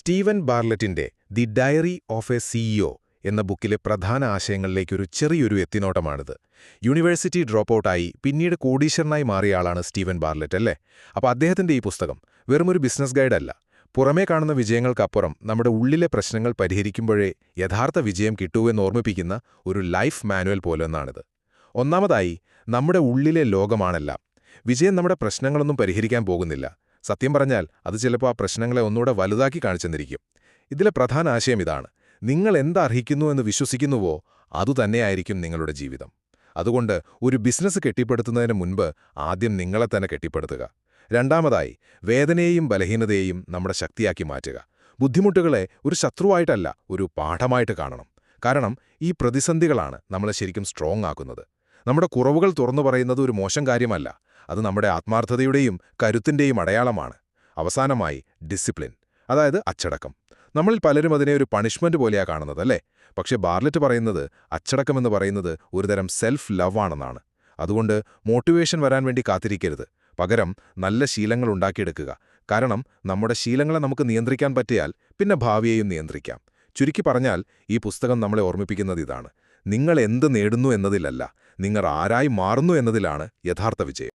Steven ബാർലറ്റിന്റെ the diary of a CEO എന്ന ബുക്കിലെ പ്രധാന ആശയങ്ങളിലേക്കൊരു ചെറിയൊരു എത്തിനോട്ടമാണിത്. യൂണിവേഴ്സിറ്റി ഡ്രോപ്പൌട്ടായി പിന്നീട് കോടീശ്വരനായി മാറിയ ആളാണ് സ്റ്റീവൻ ബാർലറ്റ്, അല്ലേ? അപ്പോൾ അദ്ദേഹത്തിന്റെ ഈ പുസ്തകം വെറുമൊരു ബിസിനസ് ഗൈഡല്ല. പുറമേ കാണുന്ന വിജയങ്ങൾക്കപ്പുറം നമ്മുടെ ഉള്ളിലെ പ്രശ്നങ്ങൾ പരിഹരിക്കുമ്പോഴേ യഥാർത്ഥ വിജയം കിട്ടൂവെന്ന് ഓർമ്മിപ്പിക്കുന്ന ഒരു ലൈഫ് മാനുവൽ പോലൊന്നാണിത്. ഒന്നാമതായി, നമ്മുടെ ഉള്ളിലെ ലോകമാണെല്ലാം. വിജയം നമ്മുടെ പ്രശ്നങ്ങളൊന്നും പരിഹരിക്കാൻ പോകുന്നില്ല. സത്യം പറഞ്ഞാൽ അത് ചിലപ്പോൾ ആ പ്രശ്നങ്ങളെ ഒന്നുകൂടെ വലുതാക്കി കാണിച്ചെന്നിരിക്കും. ഇതിലെ പ്രധാന ആശയം ഇതാണ്: നിങ്ങൾ എന്തർഹിക്കുന്നു എന്ന് വിശ്വസിക്കുന്നുവോ അതുതന്നെയായിരിക്കും നിങ്ങളുടെ ജീവിതം. അതുകൊണ്ട് ഒരു ബിസിനസ് കെട്ടിപ്പടുത്തുന്നതിന് മുൻപ് ആദ്യം നിങ്ങളെ തന്നെ കെട്ടിപ്പടുത്തുക. രണ്ടാമതായി, വേദനയെയും ബലഹീനതയെയും നമ്മുടെ ശക്തിയാക്കി മാറ്റുക. ബുദ്ധിമുട്ടുകളെ ഒരു ശത്രുവായിട്ടല്ല, ഒരു പാഠമായിട്ട് കാണണം. കാരണം ഈ പ്രതിസന്ധികളാണ് നമ്മളെ ശരിക്കും സ്ട്രോങ് ആക്കുന്നത്. നമ്മുടെ കുറവുകൾ തുറന്നു പറയുന്നത് ഒരു മോശം കാര്യമല്ല, അത് നമ്മുടെ ആത്മാർത്ഥതയുടെയും കരുത്തിന്റെയും അടയാളമാണ്. അവസാനമായി, ഡിസിപ്ലിൻ, അതായത് അച്ചടക്കം. നമ്മളിൽ പലരും അതിനെ ഒരു പണിഷ്മെന്റ് പോലെയാ കാണുന്നത്, അല്ലേ? പക്ഷേ ബാർലറ്റ് പറയുന്നത് അച്ചടക്കമെന്ന് പറയുന്നത് ഒരുതരം സെൽഫ് ലവ് ആണെന്നാണ്. അതുകൊണ്ട് മോട്ടിവേഷൻ വരാൻ വേണ്ടി കാത്തിരിക്കരുത്. പകരം നല്ല ശീലങ്ങൾ ഉണ്ടാക്കിയെടുക്കുക. കാരണം നമ്മുടെ ശീലങ്ങളെ നമുക്ക് നിയന്ത്രിക്കാൻ പറ്റിയാൽ പിന്നെ ഭാവിയെയും നിയന്ത്രിക്കാം. ചുരുക്കി പറഞ്ഞാൽ, ഈ പുസ്തകം നമ്മളെ ഓർമ്മിപ്പിക്കുന്നത് ഇതാണ്: നിങ്ങൾ എന്ത് നേടുന്നു എന്നതിലല്ല, നിങ്ങൾ ആരായി മാറുന്നു എന്നതിലാണ് യഥാർത്ഥ വിജയം.